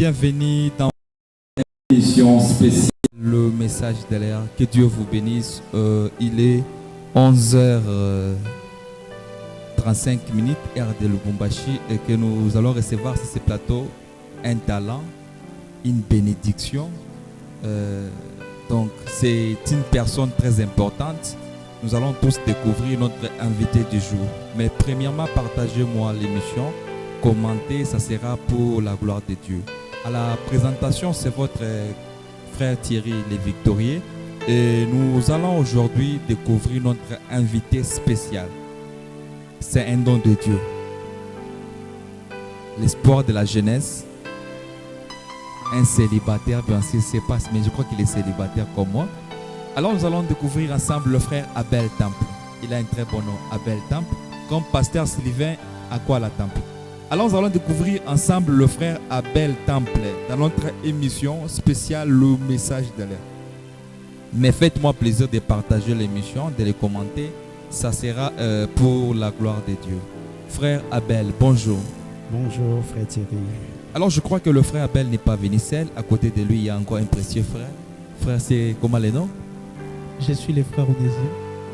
bienvenue dans l'émission spéciale Le Message de l'air. Que Dieu vous bénisse. Il est 11h35 heure de Lubumbashi, et que nous allons recevoir sur ce plateau un talent, une bénédiction. Donc c'est une personne très importante. Nous allons tous découvrir notre invité du jour. Mais premièrement, partagez-moi l'émission. Commentez, ça sera pour la gloire de Dieu. À la présentation, c'est votre frère Thierry Les Victorieux. Et nous allons aujourd'hui découvrir notre invité spécial. C'est un don de Dieu. L'espoir de la jeunesse. Un célibataire, bien sûr, c'est pas, mais je crois qu'il est célibataire comme moi. Alors nous allons découvrir ensemble le frère Abel Temple. Il a un très bon nom, Abel Temple, comme pasteur Sylvain à quoi la Temple. Alors nous allons découvrir ensemble le frère Abel Temple dans notre émission spéciale Le Message de l'air. Mais faites-moi plaisir de partager l'émission, de les commenter. Ça sera pour la gloire de Dieu. Frère Abel, bonjour. Bonjour frère Thierry. Alors je crois que le frère Abel n'est pas venu seul. À côté de lui, il y a encore un précieux frère. Frère, c'est comment les noms? Je suis le frère Onésime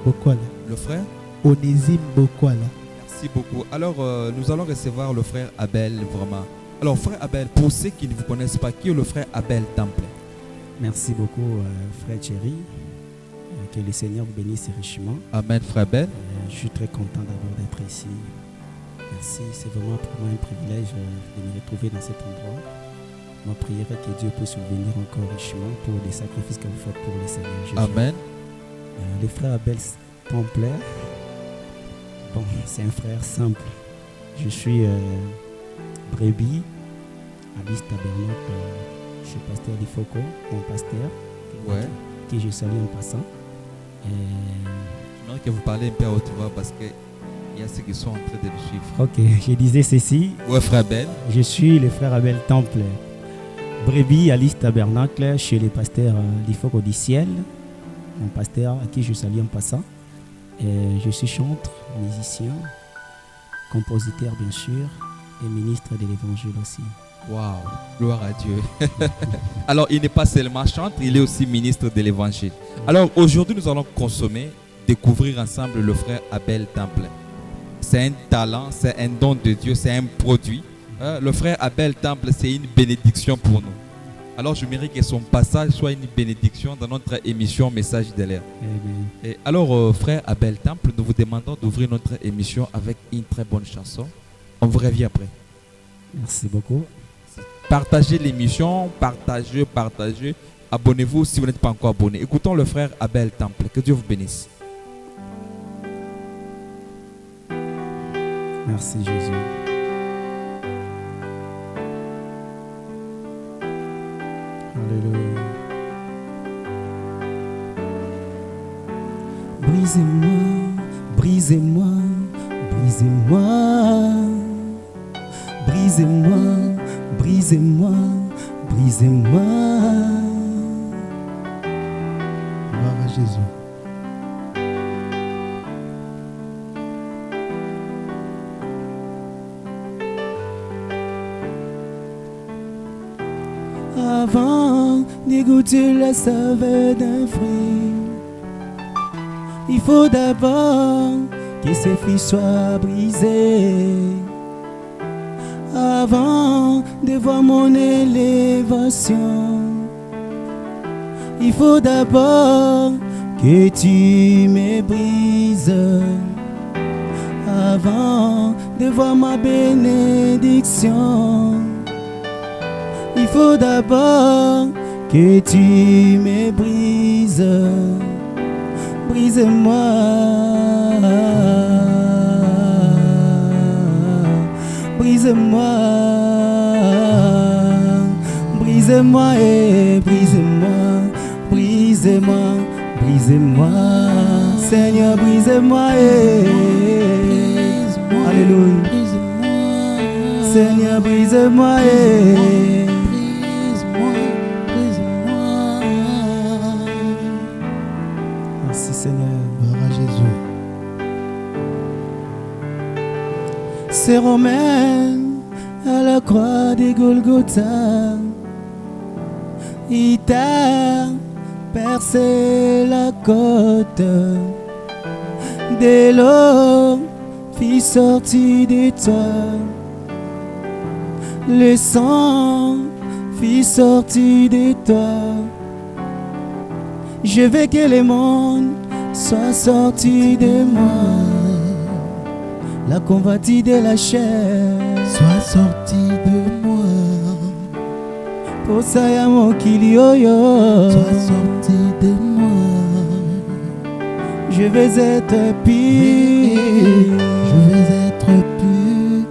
Bokwala. Le frère Onésime Bokwala. Merci beaucoup. Alors, nous allons recevoir le frère Abel, vraiment. Alors, frère Abel, pour ceux qui ne vous connaissent pas, qui est le frère Abel Temple? Merci beaucoup, frère Thierry. Que le Seigneur vous bénisse richement. Amen, frère Abel. Je suis très content d'abord d'être ici. Merci. C'est vraiment pour moi un privilège de me retrouver dans cet endroit. Ma prière est que Dieu puisse vous bénir encore richement pour les sacrifices que vous faites pour le Seigneur Jésus. Amen. Le frère Abel Temple, bon, c'est un frère simple. Je suis brebis à l'East Tabernacle chez pasteur Lifoko, mon pasteur, que je salue en passant. Non, que vous parlez un peu à haute voix parce qu'il y a ceux qui sont en train de le suivre. Ok, je disais ceci. Ouais, frère Abel. Je suis le frère Abel Temple, brebis à l'East Tabernacle chez le pasteur Lifoko du ciel, mon pasteur à qui je salue en passant. Je suis chanteur, musicien, compositeur bien sûr, et ministre de l'évangile aussi. Waouh, gloire à Dieu. Alors, il n'est pas seulement chanteur, il est aussi ministre de l'évangile. Alors, aujourd'hui, nous allons découvrir ensemble le frère Abel Temple. C'est un talent, c'est un don de Dieu, c'est un produit. Le frère Abel Temple, c'est une bénédiction pour nous. Alors, je mérite que son passage soit une bénédiction dans notre émission Message de l'air. Et alors, frère Abel Temple, nous vous demandons d'ouvrir notre émission avec une très bonne chanson. On vous revient après. Merci beaucoup. Partagez l'émission, partagez. Abonnez-vous si vous n'êtes pas encore abonné. Écoutons le frère Abel Temple. Que Dieu vous bénisse. Merci Jésus. Alléluia. Brisez-moi, brisez-moi, brisez-moi, brisez-moi, brisez-moi, brisez-moi. Gloire à Jésus. Avant de goûter la saveur d'un fruit, il faut d'abord que ce fruit soit brisé. Avant de voir mon élévation, il faut d'abord que tu me brises. Avant de voir ma bénédiction, il faut d'abord que tu me brises. Brise-moi, brise-moi, brise-moi et brise-moi, brise-moi, brise-moi, Seigneur, brise-moi et Alléluia, Seigneur, brise-moi et merci Seigneur, gloire à Jésus. Se remet à la croix de Golgotha, il t'a percé la côte. De l'eau fit sortir de toi, le sang fit sortir de toi. Je veux que le monde soit sorti de moi, la convoitise de la chair Sois sorti de moi. pour ça y'a mon kilioyo. Sois sorti de moi. Je veux être pur. Je veux être pur.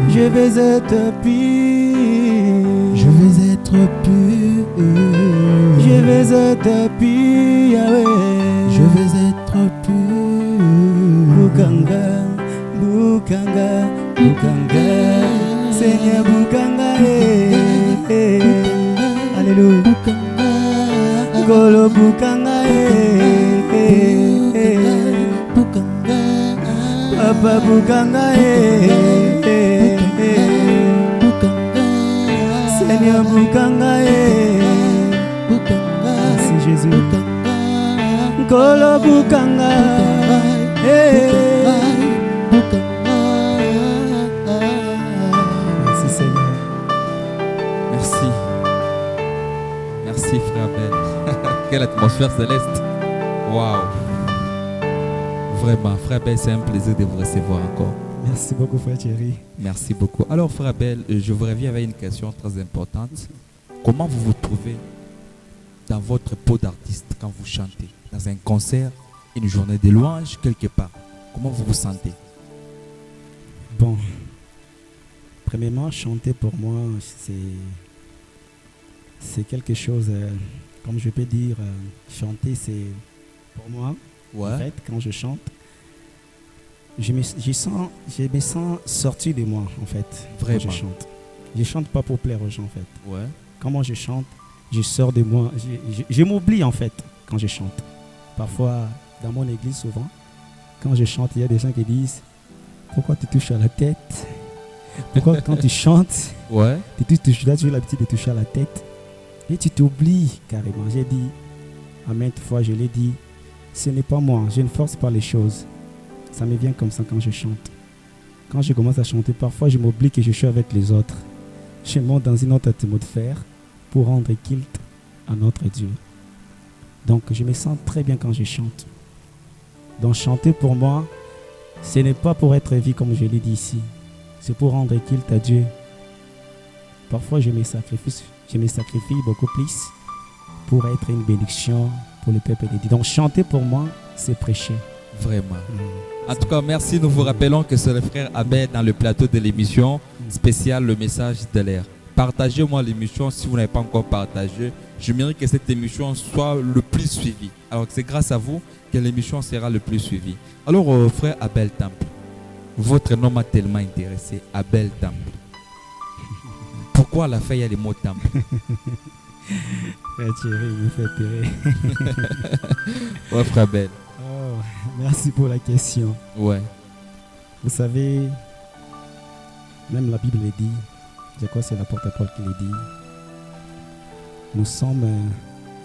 Je veux être pur. Je veux être pur. Je veux être pur, Yahweh. Je veux être pur. Bukanga, Bukanga, Bukanga, Seigneur Bukanga, Alléluia. Golo Bukanga, Papa Bukanga, Seigneur Bukanga, merci Jésus. Golo Bukanga, merci Seigneur. Merci. Merci, frère Ben. Quelle atmosphère céleste. Waouh. Vraiment, frère Ben, c'est un plaisir de vous recevoir encore. Merci beaucoup, frère Thierry. Merci beaucoup. Alors, frère Abel, je vous reviens avec une question très importante. Comment vous vous trouvez dans votre peau d'artiste quand vous chantez? Dans un concert, une journée de louange, quelque part. Comment vous vous sentez? Bon, premièrement, chanter pour moi, c'est quelque chose, comme je peux dire, chanter, c'est pour moi, en fait, quand je chante, je me sens sorti de moi, en fait, Vraiment. quand je chante. Je chante pas pour plaire aux gens, en fait. Ouais. Comment je chante, je sors de moi, je m'oublie, en fait, quand je chante. Parfois, dans mon église, souvent, quand je chante, il y a des gens qui disent « Pourquoi tu touches à la tête ?» Pourquoi quand tu chantes, Ouais. tu as l'habitude de toucher à la tête et tu t'oublies carrément. J'ai dit, à maintes fois, je l'ai dit, ce n'est pas moi, je ne force pas les choses. Ça me vient comme ça quand je chante. Quand je commence à chanter, parfois je m'oublie que je suis avec les autres. Je monte dans une autre atmosphère pour rendre culte à notre Dieu. Donc je me sens très bien quand je chante. Donc chanter pour moi, ce n'est pas pour être vu comme je l'ai dit ici. C'est pour rendre culte à Dieu. Parfois je me sacrifie beaucoup plus pour être une bénédiction pour le peuple de Dieu. Donc chanter pour moi, c'est prêcher. Vraiment. En tout cas, merci. Nous vous rappelons que c'est le frère Abel dans le plateau de l'émission spéciale Le Message de l'air. Partagez-moi l'émission si vous n'avez pas encore partagé. Je mérite que cette émission soit le plus suivie. Alors c'est grâce à vous que l'émission sera le plus suivie. Alors frère Abel Temple, votre nom m'a tellement intéressé, Abel Temple. Pourquoi à la fin il y a les mots Temple? Frère Thierry, il me fait pleurer. Ouais, frère Abel. Oh, merci pour la question. Ouais. Vous savez, même la Bible le dit, je crois que c'est l'apôtre Paul qui le dit, nous sommes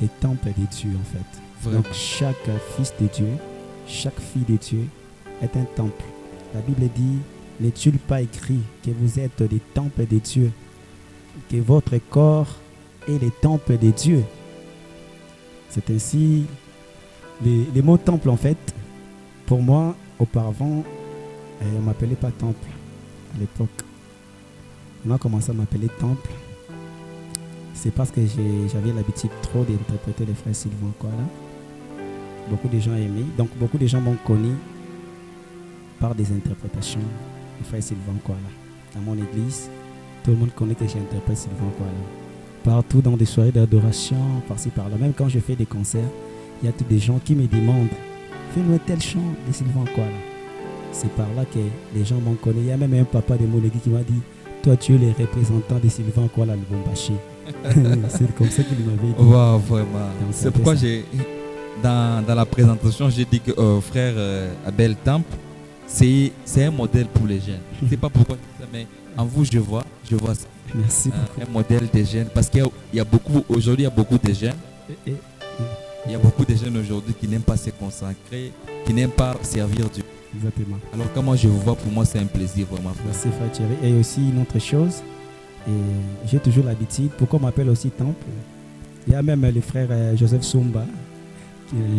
des temples de Dieu en fait. Vraiment. Donc chaque fils de Dieu, chaque fille de Dieu est un temple. La Bible dit, n'est-il pas écrit que vous êtes des temples de Dieu, que votre corps est les temples de Dieu? C'est ainsi, les mots temple en fait, pour moi, auparavant, on ne m'appelait pas temple à l'époque. On a commencé à m'appeler temple. C'est parce que j'avais l'habitude trop d'interpréter les frères Sylvain Kwala. Beaucoup de gens aimaient. Donc beaucoup de gens m'ont connu par des interprétations des frères Sylvain Kwala. Dans mon église, tout le monde connaît que j'interprète Sylvain Kwala. Partout dans des soirées d'adoration, par-ci par-là. Même quand je fais des concerts, il y a tous des gens qui me demandent « Fais-nous tel chant de Sylvain Kwala ». C'est par là que les gens m'ont connu. Il y a même un papa de mon église qui m'a dit « Toi, tu es le représentant de Sylvain Kwala Lubumbashi ». C'est comme ça qu'il m'avait dit. Wow, vraiment. Donc, C'est pourquoi dans la présentation, j'ai dit que frère Abel Temple, c'est un modèle pour les jeunes. Je ne sais pas pourquoi je dis ça, mais En vous, je vois ça. Merci beaucoup. Un modèle de jeunes. Parce qu'il y a beaucoup, aujourd'hui, il y a beaucoup de jeunes. Il y a beaucoup de jeunes aujourd'hui qui n'aiment pas se consacrer, qui n'aiment pas servir Dieu. Exactement. Alors, quand moi je vous vois, pour moi, c'est un plaisir, vraiment. Frère. Merci, frère Thierry. Et aussi, une autre chose, et j'ai toujours l'habitude, pourquoi on m'appelle aussi Temple? Il y a même le frère Joseph Somba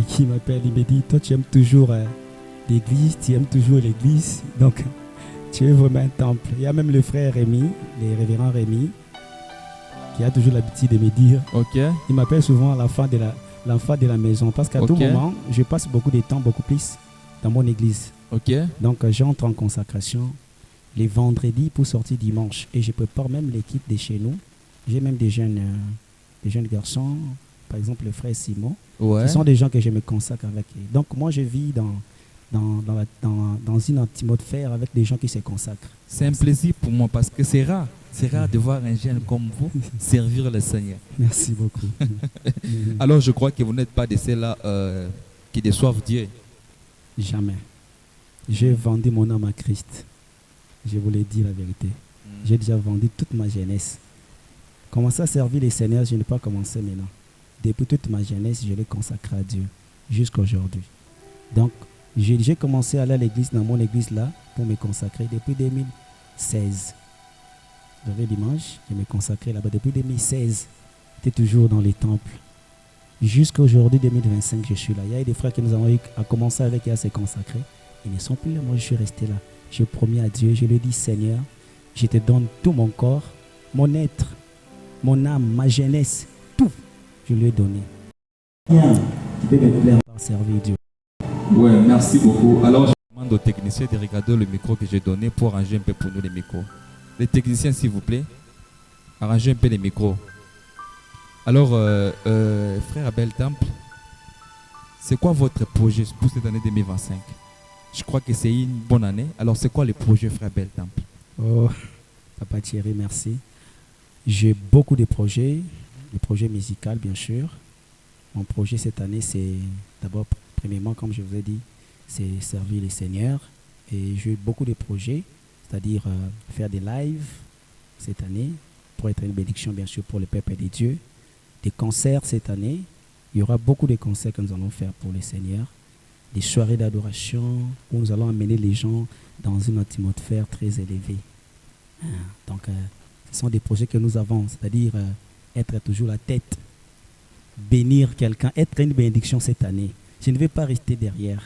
qui m'appelle, il me dit, toi tu aimes toujours l'église, tu aimes toujours l'église, donc tu es vraiment un temple. Il y a même le frère Rémi, le révérend Rémi, qui a toujours l'habitude de me dire, Ok. il m'appelle souvent l'enfant de la maison, parce qu'à tout Ok. moment, je passe beaucoup de temps, beaucoup plus dans mon église. Ok. Donc j'entre en consacration les vendredis pour sortir dimanche. Et je prépare même l'équipe de chez nous. J'ai même des jeunes garçons, par exemple le frère Simon. Ouais. Ce sont des gens que je me consacre avec. Donc moi je vis dans une atmosphère avec des gens qui se consacrent. C'est un plaisir pour moi parce que c'est rare. C'est rare de voir un jeune comme vous servir le Seigneur. Merci beaucoup. Alors je crois que vous n'êtes pas de ceux-là qui déçoivent Dieu. Jamais. J'ai vendu mon âme à Christ. Je voulais dire la vérité. J'ai déjà vendu toute ma jeunesse. Commencer à servir les Seigneurs, je n'ai pas commencé maintenant. Depuis toute ma jeunesse, je l'ai consacré à Dieu jusqu'à aujourd'hui. Donc, j'ai commencé à aller à l'église, dans mon église là, pour me consacrer depuis 2016. J'avais dimanche, je me consacrais là-bas depuis 2016. J'étais toujours dans les temples. Jusqu'à aujourd'hui, 2025, je suis là. Il y a des frères que nous avons eu à commencer avec et à se consacrer. Ils ne sont plus là. Moi, je suis resté là. J'ai promis à Dieu, je lui ai dit, Seigneur, je te donne tout mon corps, mon être, mon âme, ma jeunesse, tout. Je lui ai donné. Rien qui peut me plaire par servir Dieu. Ouais, merci beaucoup. Alors je demande aux techniciens de regarder le micro que j'ai donné pour arranger un peu pour nous les micros. Les techniciens, s'il vous plaît, arrangez un peu les micros. Alors, frère Abel Temple, c'est quoi votre projet pour cette année 2025? Je crois que c'est une bonne année. Alors, c'est quoi les projets, frère Abel Temple? Oh, Papa Thierry, merci. J'ai beaucoup de projets, des projets musicaux, bien sûr. Mon projet cette année, c'est d'abord, premièrement, comme je vous ai dit, c'est servir les seigneurs. Et j'ai eu beaucoup de projets, c'est-à-dire faire des lives cette année, pour être une bénédiction, bien sûr, pour le peuple de Dieu. Des concerts cette année. Il y aura beaucoup de concerts que nous allons faire pour les seigneurs. Des soirées d'adoration où nous allons amener les gens dans une atmosphère très élevée. Donc, ce sont des projets que nous avons, c'est-à-dire être toujours la tête, bénir quelqu'un, être une bénédiction cette année. Je ne vais pas rester derrière.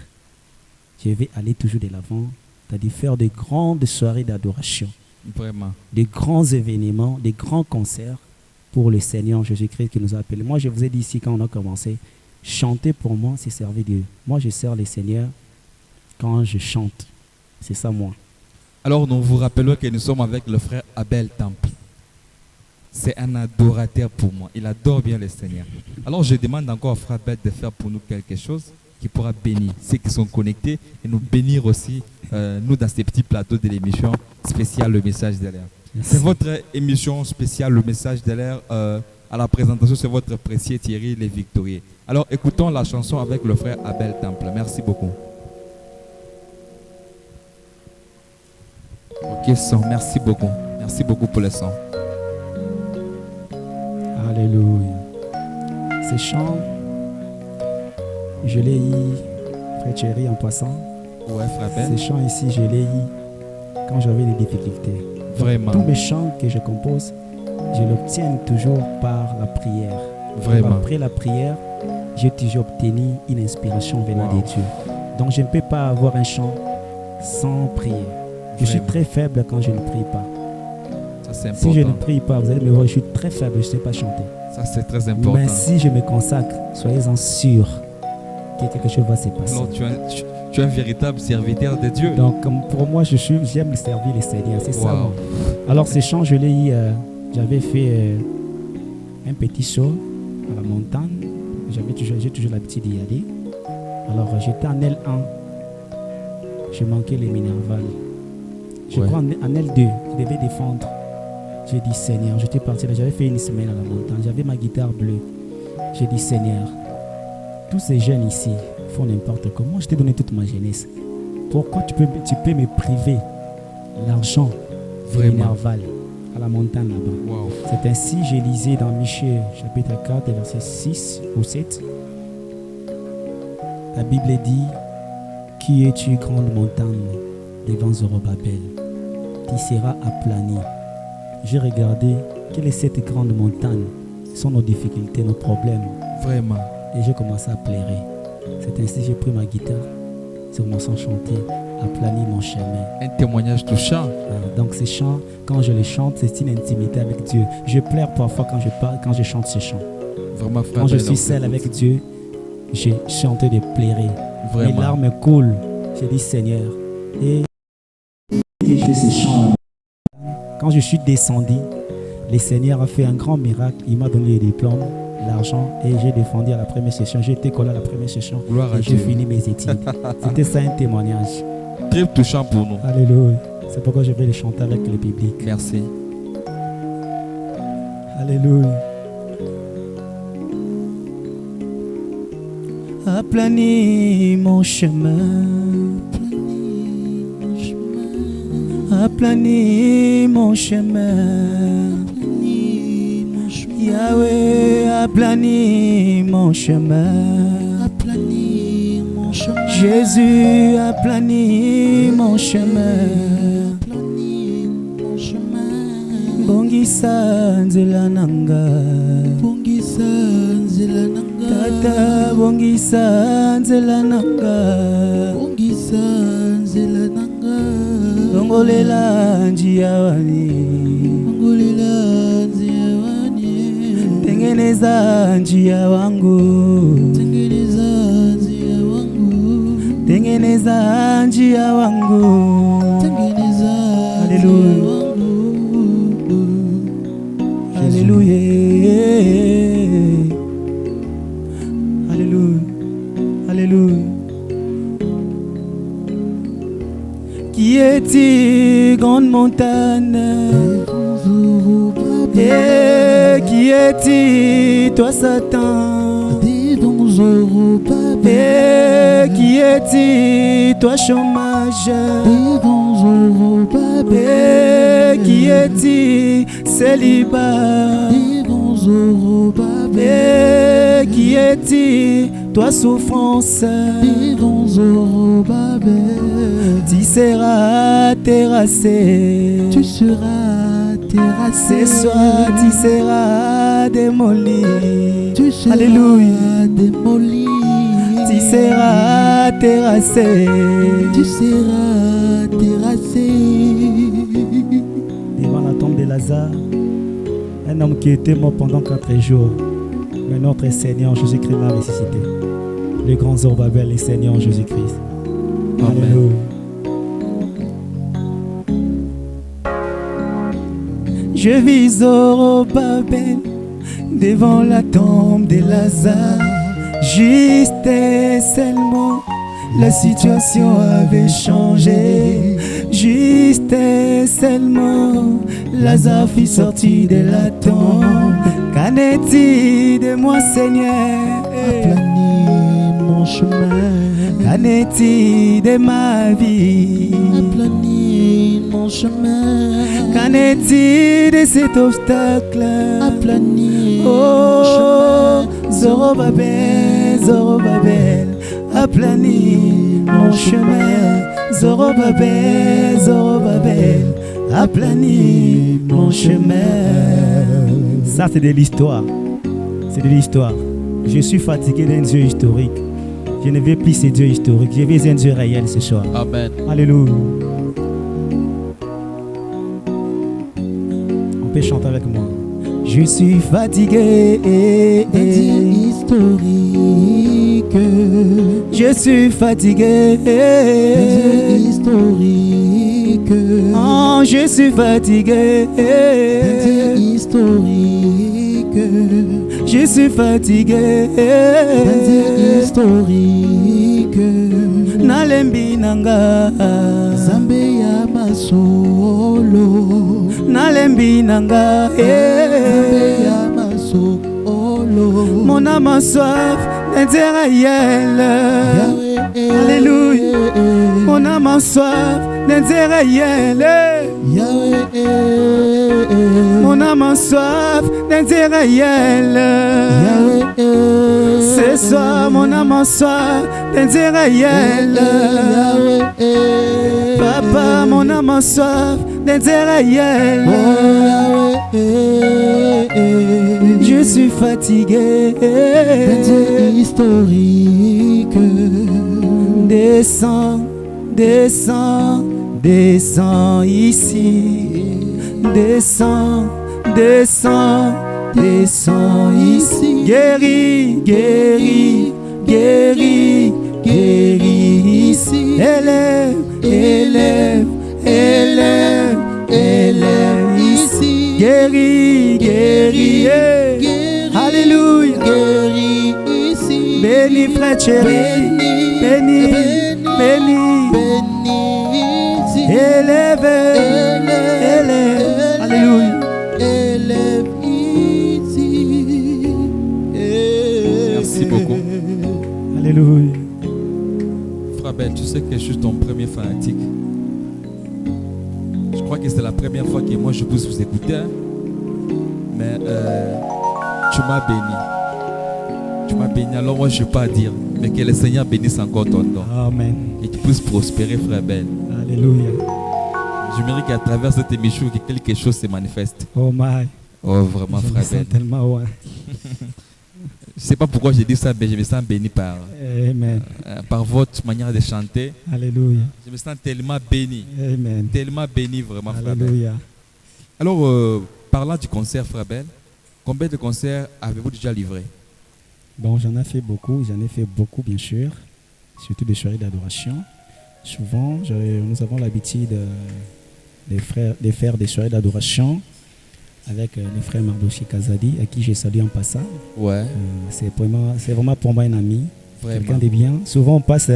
Je vais aller toujours de l'avant, c'est-à-dire faire de grandes soirées d'adoration. Vraiment. Des grands événements, des grands concerts pour le Seigneur Jésus-Christ qui nous a appelés. Moi, je vous ai dit ici quand on a commencé, chanter pour moi, c'est servir Dieu. Moi, je sers le Seigneur quand je chante. C'est ça, moi. Alors, nous vous rappelons que nous sommes avec le frère Abel Temple. C'est un adorateur pour moi. Il adore bien le Seigneur. Alors, je demande encore au frère Abel de faire pour nous quelque chose qui pourra bénir ceux qui sont connectés et nous bénir aussi, nous, dans ces petits plateaux de l'émission spéciale Le Message de l'air. C'est votre émission spéciale Le Message de l'air. À la présentation, c'est votre précieux Thierry Les Victorieux. Alors, écoutons la chanson avec le frère Abel Temple. Merci beaucoup. Ok, son. Merci beaucoup. Merci beaucoup pour le son. Alléluia. Ces chants, je l'ai eu, frère Thierry, en passant. Ouais, frère Abel. Ces chants ici, je l'ai eu quand j'avais des difficultés. Vraiment. Tous mes chants que je compose, je l'obtiens toujours par la prière. Vraiment. Après la prière, j'ai toujours obtenu une inspiration venant de Dieu. Donc je ne peux pas avoir un chant sans prière. Je suis très faible quand je ne prie pas. Ça, c'est important. Si je ne prie pas, vous allez me voir, je suis très faible, je ne sais pas chanter. Ça, c'est très important. Mais si je me consacre, soyez-en sûrs que quelque chose va se passer. Alors, tu es un véritable serviteur de Dieu. Donc, pour moi, j'aime servir les Seigneurs. C'est ça. Wow. Alors, ces chants, je l'ai eu. J'avais fait un petit saut à la montagne. J'ai toujours l'habitude d'y aller. Alors, j'étais en L1. Je manquais les Minerval. Je crois en L2. Je devais défendre. J'ai dit, Seigneur, j'étais parti là. J'avais fait une semaine à la montagne. J'avais ma guitare bleue. J'ai dit, Seigneur, tous ces jeunes ici font n'importe comment. Je t'ai donné toute ma jeunesse. Pourquoi tu peux me priver l'argent Vraiment. Minerval, à la montagne là-bas. Wow. C'est ainsi, j'ai lisé dans Michée, chapitre 4, verset 6 ou 7. La Bible dit: Qui es-tu, grande montagne, devant Zorobabel? Qui sera aplani. J'ai regardé quelle est cette grande montagne. Ce sont nos difficultés, nos problèmes. Vraiment. Et j'ai commencé à pleurer. C'est ainsi que j'ai pris ma guitare, j'ai commencé à chanter, aplani mon chemin. Un témoignage touchant. Donc ces chants, quand je les chante, c'est une intimité avec Dieu. Je pleure parfois quand je parle, quand je chante ces chants. Vraiment, frère. Quand je suis seul avec Dieu, j'ai chanté de pleurer. Vraiment. Mes larmes coulent. J'ai dit Seigneur. Et j'ai fait ces chants. Quand je suis descendu, le Seigneur a fait un grand miracle. Il m'a donné les diplômes, l'argent, et j'ai défendu à la première session. J'ai été collé à la première session. Gloire à et j'ai Dieu. fini mes études. C'était ça un témoignage. Très touchant pour nous. Alléluia. C'est pourquoi je vais les chanter avec le public. Merci. Alléluia. Aplani mon chemin. Aplani mon chemin. Yahweh, aplani mon chemin. Aplani mon chemin. Jésus, aplani mon chemin. Aplani mon chemin. Bongisa nzela nanga. Bongisa nzela nanga. Tata bongisa nzela nanga. Bongisa nzela nanga. Longolela njia wani. Longolela njia wani. Tengeneza njia wangu. Tengeneza njia wangu. Tengeneza njia wangu. Tengeneza Alléluia. njia wangu. Alléluia. Alléluia. Alléluia. Qui est-il, grande montagne? Et qui est-il, toi Satan? Devant Zorobabel. Et qui est-il, toi chômage? Devant Zorobabel. Et qui est-il, célibat? Devant Zorobabel. Et qui est-il, toi souffrance? Devant Zorobabel. Tu seras terrassé. Tu seras terrassé. Ce soir tu seras démoli. Tu seras Alléluia. démoli. Tu seras terrassé. Tu seras terrassé. Devant la tombe de Lazare, un homme qui était mort pendant 4 jours, mais notre Seigneur Jésus-Christ l'a ressuscité. Le grand Zorobabel, le Seigneur Jésus-Christ. Amen. Alléluia. Je vis Zorobabel devant la tombe de Lazare. Juste et seulement la situation avait changé. Juste et seulement Lazare fut sorti de la tombe. Qu'en est-il de moi, Seigneur? Aplani mon chemin. Qu'en est-il de ma vie? Aplani mon chemin. Qu'en est-il de cet obstacle? Aplani mon Oh, chemin. Zorobabel, Zorobabel, aplani mon chemin. Zorobabel, Zorobabel, aplani mon chemin. Ça, c'est de l'histoire. C'est de l'histoire. Je suis fatigué d'un Dieu historique. Je ne veux plus ce Dieu historique. Je veux un Dieu réel ce soir. Amen. Alléluia. On peut chanter avec moi. Je suis fatigué. Un Dieu historique. Je suis fatigué. Un Dieu historique. Oh, je suis fatigué. Un Dieu historique. Je suis fatigué. Un Dieu historique. Nalembi nanga. Zambe ya masolo. Nalembi nanga. Zambe ya masolo. Mon âme a soif d'Israël. Alléluia. Mon âme a soif d'Israël. Yahweh, Mon âme a soif d'un Dieu réel. Yahweh, Ce soir, mon âme a soif d'un Dieu réel. Yahweh, Papa, mon âme a soif d'un Dieu réel. oh Yahweh, Je suis fatigué. un Dieu historique. Descends, descends, descends ici. Descends, descends, descends ici. Guéris, guéris, guéris, guéris ici. Élève, élève, élève, élève ici. Guéris, guéris, alléluia. Guéri ici. Béni, frère chéri, béni, béni, Béni. élève, élève, alléluia. Élève ici. Merci beaucoup. Alléluia. Frère Ben, tu sais que je suis ton premier fanatique. Je crois que c'est la première fois que moi je puisse vous écouter. Hein. Mais tu m'as béni. Tu m'as béni. Alors moi je ne vais pas dire. Mais que le Seigneur bénisse encore ton don. Amen. Et que tu puisses prospérer, frère Ben. Alléluia. Je mérite qu'à travers cette émission, que quelque chose se manifeste. Oh my. Oh, vraiment, Je me frère sens Ben. tellement ouais. Je ne sais pas pourquoi je dis ça, mais je me sens béni Amen. par votre manière de chanter. Alléluia. Je me sens tellement béni. Amen. Tellement béni, vraiment, frère Ben. Alléluia. Alors, parlant du concert, frère Ben, combien de concerts avez-vous déjà livrés? Bon, j'en ai fait beaucoup, bien sûr, surtout des soirées d'adoration. Souvent, nous avons l'habitude de faire des soirées d'adoration avec les frères Mardoché Kazadi, à qui j'ai salué en passant. Ouais, C'est vraiment pour moi un ami, quelqu'un vraiment. de bien. Souvent, on passe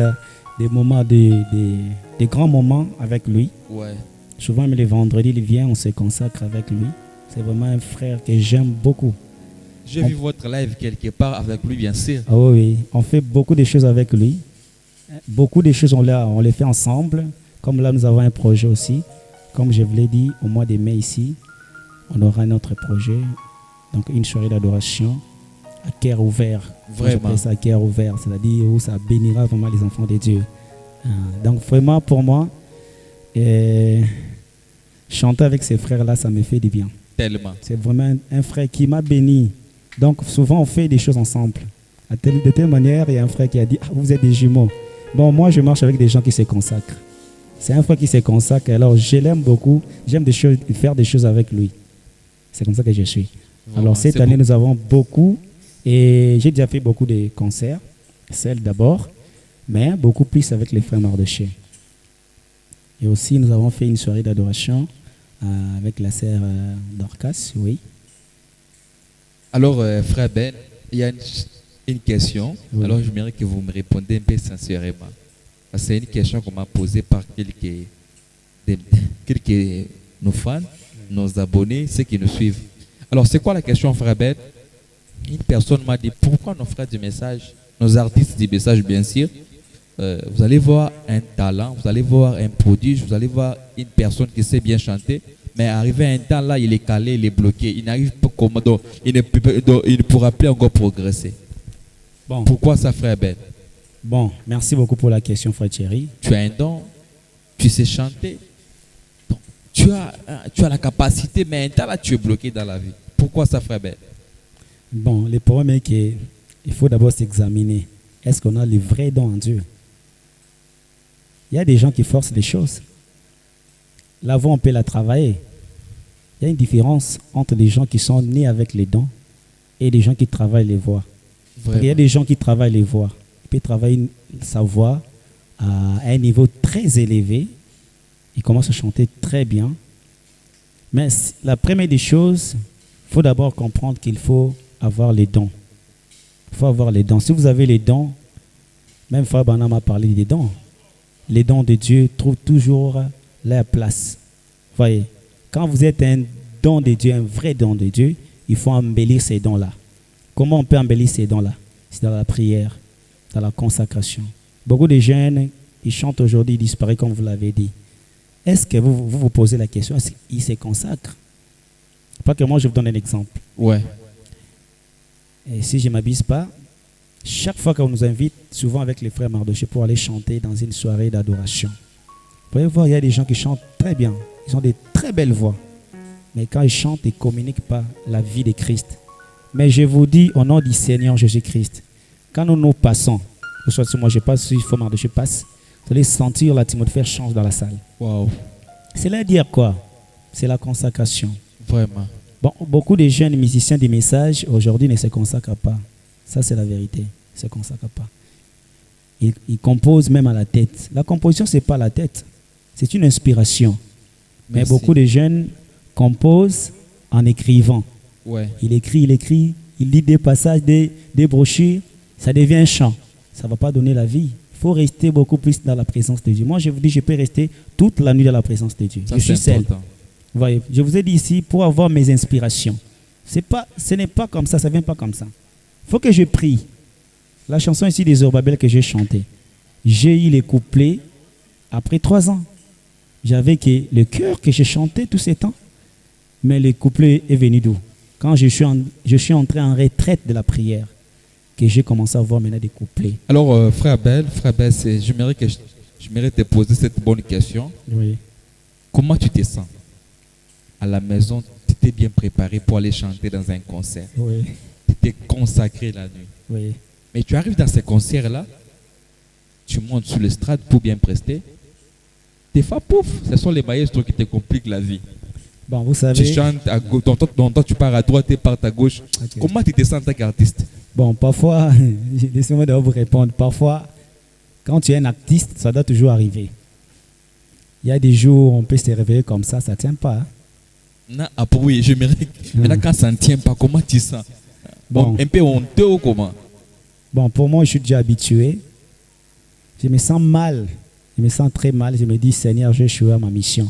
des moments, des grands moments avec lui. Ouais. Souvent, même les vendredis, il vient, on se consacre avec lui. C'est vraiment un frère que j'aime beaucoup. J'ai vu votre live quelque part avec lui, bien sûr. Ah oui, oui, on fait beaucoup de choses avec lui. Beaucoup de choses, on les fait ensemble. Comme là, nous avons un projet aussi. Comme je vous l'ai dit, au mois de mai ici, on aura un autre projet. Donc, une soirée d'adoration à cœur ouvert. Moi, Vraiment. j'appelle ça à cœur ouvert, c'est-à-dire où ça bénira vraiment les enfants de Dieu. Donc, vraiment, pour moi, chanter avec ces frères-là, ça me fait du bien. Tellement. C'est vraiment un frère qui m'a béni. Donc, souvent, on fait des choses ensemble. De telle manière, il y a un frère qui a dit, ah, vous êtes des jumeaux. Bon, moi, je marche avec des gens qui se consacrent. C'est un frère qui se consacre. Alors, je l'aime beaucoup. J'aime faire des choses avec lui. C'est comme ça que je suis. Vraiment, Alors, cette c'est année, beau. nous avons beaucoup. Et j'ai déjà fait beaucoup de concerts. Celle d'abord. Mais beaucoup plus avec les frères Mardoché. Et aussi, nous avons fait une soirée d'adoration avec la sœur Dorcas, oui. Alors, frère Ben, il y a une question. Oui. Alors, je mérite que vous me répondez un peu sincèrement. Parce que c'est une question qu'on m'a posée par quelques nos fans, nos abonnés, ceux qui nous suivent. Alors, c'est quoi la question, frère Ben? Une personne m'a dit, pourquoi nos frères du message, nos artistes du message, bien sûr, vous allez voir un talent, vous allez voir un prodige, vous allez voir une personne qui sait bien chanter, mais arrivé à un temps là, il est calé, il est bloqué, il n'arrive pas comment, donc, il ne pourra plus encore progresser. Bon. Pourquoi ça, frère Ben? Bon, merci beaucoup pour la question, frère Thierry. Tu as un don, tu sais chanter, donc, tu as la capacité, mais un temps là, tu es bloqué dans la vie. Pourquoi ça, frère Ben? Bon, le problème est qu'il faut d'abord s'examiner. Est-ce qu'on a le vrai don en Dieu? Il y a des gens qui forcent les choses. La voix, on peut la travailler. Il y a une différence entre les gens qui sont nés avec les dons et les gens qui travaillent les voix. Il y a des gens qui travaillent les voix. Ils peuvent travailler sa voix à un niveau très élevé. Ils commencent à chanter très bien. Mais la première des choses, il faut d'abord comprendre qu'il faut avoir les dons. Il faut avoir les dons. Si vous avez les dons, même Frère Branham a parlé des dons. Les dons de Dieu trouvent toujours leur place. Voyez, quand vous êtes un don de Dieu, un vrai don de Dieu, il faut embellir ces dons-là. Comment on peut embellir ces dons-là? C'est dans la prière, dans la consacration. Beaucoup de jeunes, ils chantent aujourd'hui, ils disparaissent comme vous l'avez dit. est-ce que vous posez la question, est-ce qu'il se consacre? Pas que moi, je vous donne un exemple. Ouais. Et si je ne m'abuse pas, chaque fois qu'on nous invite, souvent avec les frères Mardoché, pour aller chanter dans une soirée d'adoration, vous pouvez voir, il y a des gens qui chantent très bien. Ils ont des très belles voix. Mais quand ils chantent, ils ne communiquent pas la vie de Christ. Mais je vous dis, au nom du Seigneur Jésus-Christ, quand nous passons, soit si moi je passe, si frère Mardoché passe, vous allez sentir l'atmosphère change dans la salle. Waouh. C'est là dire quoi? C'est la consacration. Vraiment. Bon, beaucoup de jeunes musiciens du message aujourd'hui ne se consacrent pas. Ça, c'est la vérité. Ils ne se consacrent pas. Ils composent même à la tête. La composition, ce n'est pas la tête. C'est une inspiration. Mais Merci. beaucoup de jeunes composent en écrivant. Ouais. Il écrit, il lit des passages, des brochures. Ça devient un chant. Ça ne va pas donner la vie. Il faut rester beaucoup plus dans la présence de Dieu. Moi, je vous dis, je peux rester toute la nuit dans la présence de Dieu. Ça, je suis c'est seul. important. Voyez, je vous ai dit ici, pour avoir mes inspirations. Ce n'est pas comme ça, ça ne vient pas comme ça. Il faut que je prie. La chanson ici des Zorobabel que j'ai chantée, j'ai eu les couplets après 3 ans. J'avais que le cœur que j'ai chanté tous ces temps, mais le couplet est venu d'où? Quand je suis entré en retraite de la prière, que j'ai commencé à voir maintenant des couplets. Alors, frère Abel, j'aimerais te poser cette bonne question. Oui. Comment tu te sens? À la maison, tu t'es bien préparé pour aller chanter dans un concert. Oui. Tu t'es consacré la nuit. Oui. Mais tu arrives dans ces concerts-là, tu montes sur l'estrade pour bien prester. Des fois, pouf, ce sont les maestros qui te compliquent la vie. Bon, vous savez. Tu chantes à gauche, toi tu pars à droite et pars à gauche. Okay. Comment tu te sens en tant qu'artiste? Bon, parfois, laissez-moi d'abord vous répondre. Parfois, quand tu es un artiste, ça doit toujours arriver. Il y a des jours où on peut se réveiller comme ça ne tient pas. Hein? Non, après oui, j'aimerais. Maintenant, quand ça ne tient pas, comment tu sens? Bon, un peu honteux ou comment? Bon, pour moi, je suis déjà habitué. Je me sens mal. Je me sens très mal. Je me dis, Seigneur, j'ai échoué à ma mission.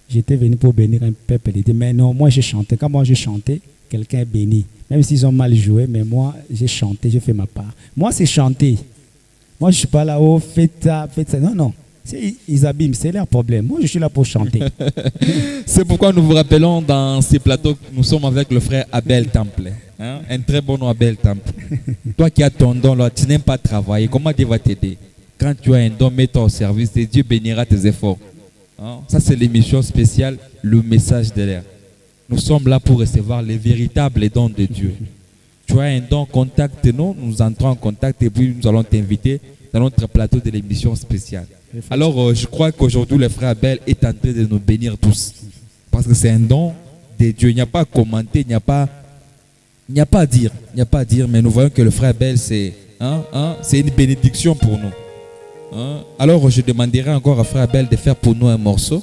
J'étais venu pour bénir un peuple. Mais non, moi, j'ai chanté. Quand moi, j'ai chanté, quelqu'un est béni. Même s'ils ont mal joué, mais moi, j'ai chanté, j'ai fait ma part. Moi, c'est chanter. Moi, je ne suis pas là, oh, faites ça, faites ça. Non, non. Ils abîment, c'est leur problème. Moi, je suis là pour chanter. C'est pourquoi nous vous rappelons dans ces plateaux que nous sommes avec le frère Abel Temple. Hein? Un très bon nom, Abel Temple. Toi qui as ton don, là, tu n'aimes pas travailler. Comment Dieu va t'aider? Quand tu as un don, mets-toi au service et Dieu bénira tes efforts. Hein? Ça, c'est l'émission spéciale, le message de l'air. Nous sommes là pour recevoir les véritables dons de Dieu. Tu as un don, contacte-nous, nous entrons en contact et puis nous allons t'inviter dans notre plateau de l'émission spéciale. Alors, je crois qu'aujourd'hui, le frère Abel est en train de nous bénir tous. Parce que c'est un don de Dieu. Il n'y a pas à commenter, il n'y a pas à dire. Il n'y a pas à dire, mais nous voyons que le frère Abel, c'est une bénédiction pour nous. Alors, je demanderai encore à frère Abel de faire pour nous un morceau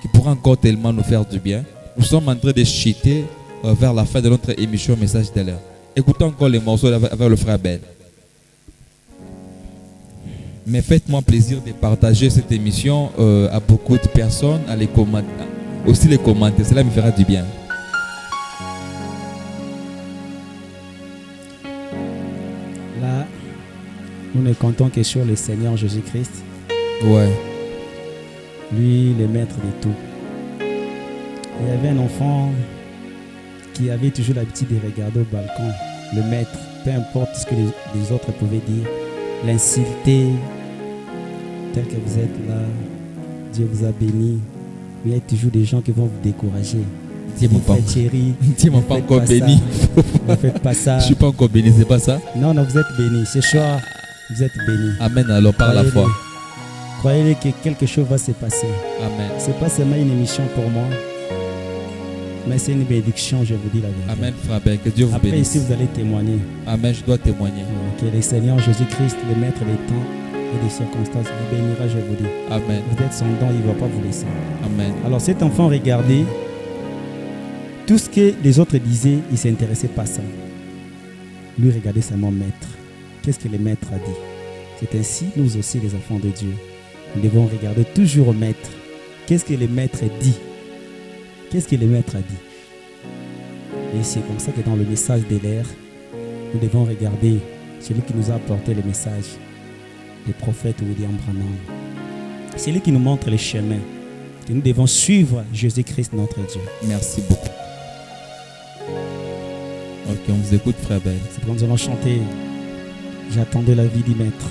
qui pourra encore tellement nous faire du bien. Nous sommes en train de chuter vers la fin de notre émission Message de l'heure. Écoutons encore les morceaux avec le frère Abel. Mais faites-moi plaisir de partager cette émission à beaucoup de personnes, à les commenter, aussi les commenter, cela me fera du bien. Là, nous ne comptons que sur le Seigneur Jésus-Christ. Ouais. Lui, le maître de tout. Il y avait un enfant qui avait toujours l'habitude de regarder au balcon le maître, peu importe ce que les autres pouvaient dire, l'insulter, tel que vous êtes là, Dieu vous a béni. Il y a toujours des gens qui vont vous décourager. Dieu m'a pas encore béni. Ne faites pas ça. Je ne suis pas encore béni, c'est pas ça? Non, non, vous êtes béni. Ce soir, vous êtes béni. Amen, alors par la foi. Croyez que quelque chose va se passer. Amen. Ce n'est pas seulement une émission pour moi, mais c'est une bénédiction, je vous dis la vérité. Amen, frère Ben, que Dieu vous bénisse. Après, ici, vous allez témoigner. Amen, je dois témoigner. Que le Seigneur Jésus-Christ, le maître des temps et des circonstances, vous bénira, je vous dis. Amen. Vous êtes son don, il ne va pas vous laisser. Amen. Alors, cet enfant, regardez, tout ce que les autres disaient, il ne s'intéressait pas à ça. Lui, regardez seulement maître. Qu'est-ce que le maître a dit? C'est ainsi, nous aussi, les enfants de Dieu, nous devons regarder toujours au maître. Qu'est-ce que le maître dit? Qu'est-ce que le maître a dit? Et c'est comme ça que dans le message de l'air, nous devons regarder celui qui nous a apporté le message, le prophète William Branham. C'est lui qui nous montre les chemins. que nous devons suivre Jésus-Christ, notre Dieu. Merci beaucoup. Ok, on vous écoute, frère Ben. C'est pourquoi nous allons chanter « J'attendais la vie du Maître ».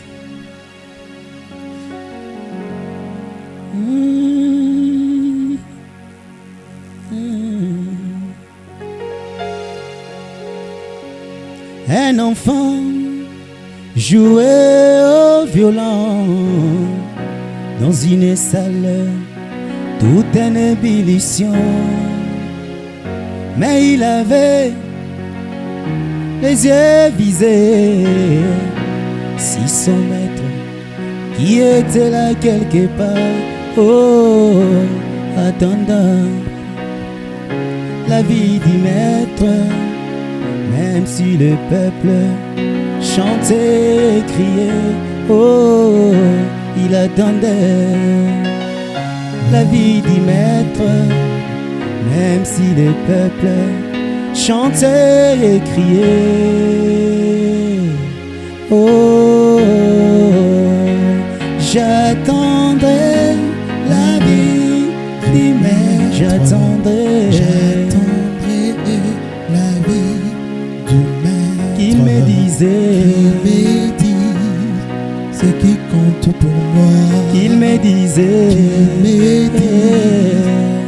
Un enfant jouait au violon dans une salle toute en ébullition, mais il avait les yeux visés si son maître qui était là quelque part, oh, attendant la vie du maître. Même si le peuple chantait et criait, oh, il attendait la vie du maître. Même si le peuple chantait et criait, oh, j'attendrai la vie du maître. J'attendrai la vie du maître. Il me disait, ce qui compte pour moi. il me disait,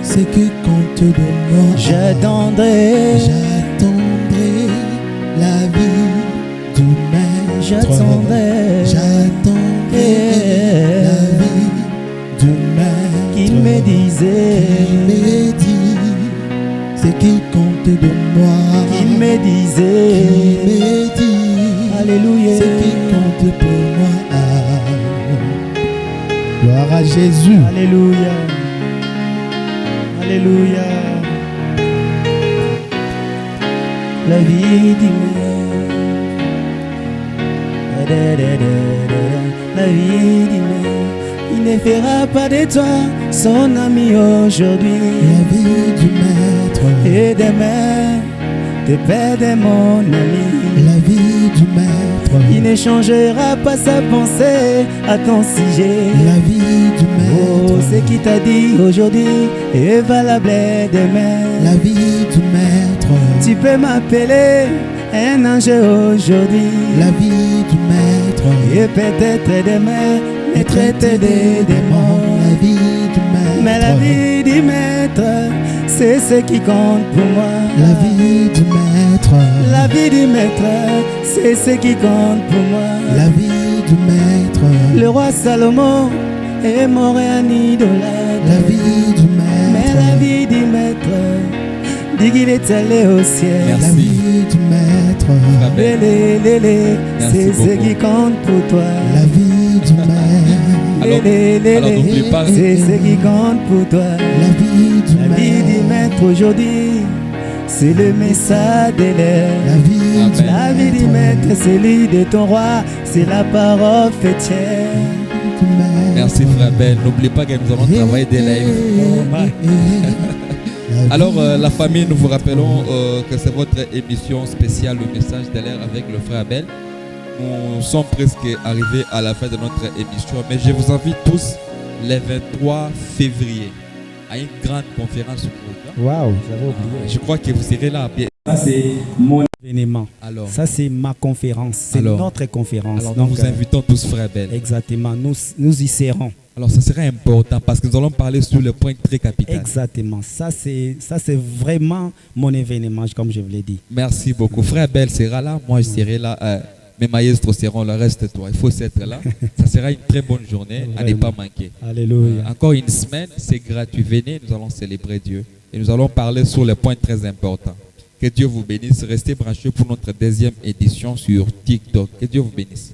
Ce qui compte de moi. j'attendrai, J'attendrai la vie du maître. j'attendrai, J'attendrai la vie du maître. qu'il me disait, Il me dit ce qui compte de moi. qu'il me Il disait, me dit alléluia, ce qui compte pour moi. Gloire à Jésus. alléluia, alléluia. La vie du maître, la vie du maître, il ne fera pas de toi son ami aujourd'hui. La vie du maître. Et demain, te perdre mon ami. La vie du maître. Il ne changera pas sa pensée à ton sujet. La vie du Oh, maître. ce qu'il t'a dit aujourd'hui est valable demain. La vie du maître. Tu peux m'appeler un ange aujourd'hui. La vie du maître. Et peut-être demain me traiter des démons. La vie du maître. Mais la vie du maître, c'est ce qui compte pour moi. La vie du maître. La vie du maître, c'est ce qui compte pour moi. La vie du maître. Le roi Salomon est mort et un idolâtre. La vie du maître. Mais la vie du maître dit qu'il est allé au ciel. La Merci. vie du maître. Frère Ben. Merci C'est ce beaucoup. qui compte pour toi. La vie du maître. Alors n'oublie pas, C'est ce qui compte pour toi. La vie du La vie du maître. maître aujourd'hui, c'est le message de l'air. La vie Amen. du La vie du maître, c'est celui de ton roi, c'est la parole fêtière. du maître. merci frère Ben. N'oubliez pas que nous allons travailler des lives. Alors la famille, nous vous rappelons que c'est votre émission spéciale, le message de l'air avec le frère Abel. Nous sommes presque arrivés à la fin de notre émission, mais je vous invite tous le 23 février à une grande conférence au programme. Waouh, j'avais oublié. Je crois que vous serez là. Bien. Ça, c'est mon événement. Alors, Ça, c'est ma conférence. C'est Alors, notre conférence. alors nous vous invitons tous, frère Abel. Exactement, nous y serons. Alors, ça sera important parce que nous allons parler sur le point très capital. Exactement. Ça, c'est vraiment mon événement, comme je vous l'ai dit. Merci beaucoup. Frère Abel sera là, moi je serai là. Mes maestros seront là, reste-toi. Il faut être là. Ça sera une très bonne journée à ne pas manquer. Alléluia. Encore une semaine, c'est gratuit. Venez, nous allons célébrer Dieu. Et nous allons parler sur les points très importants. Que Dieu vous bénisse. Restez branchés pour notre deuxième édition sur TikTok. Que Dieu vous bénisse.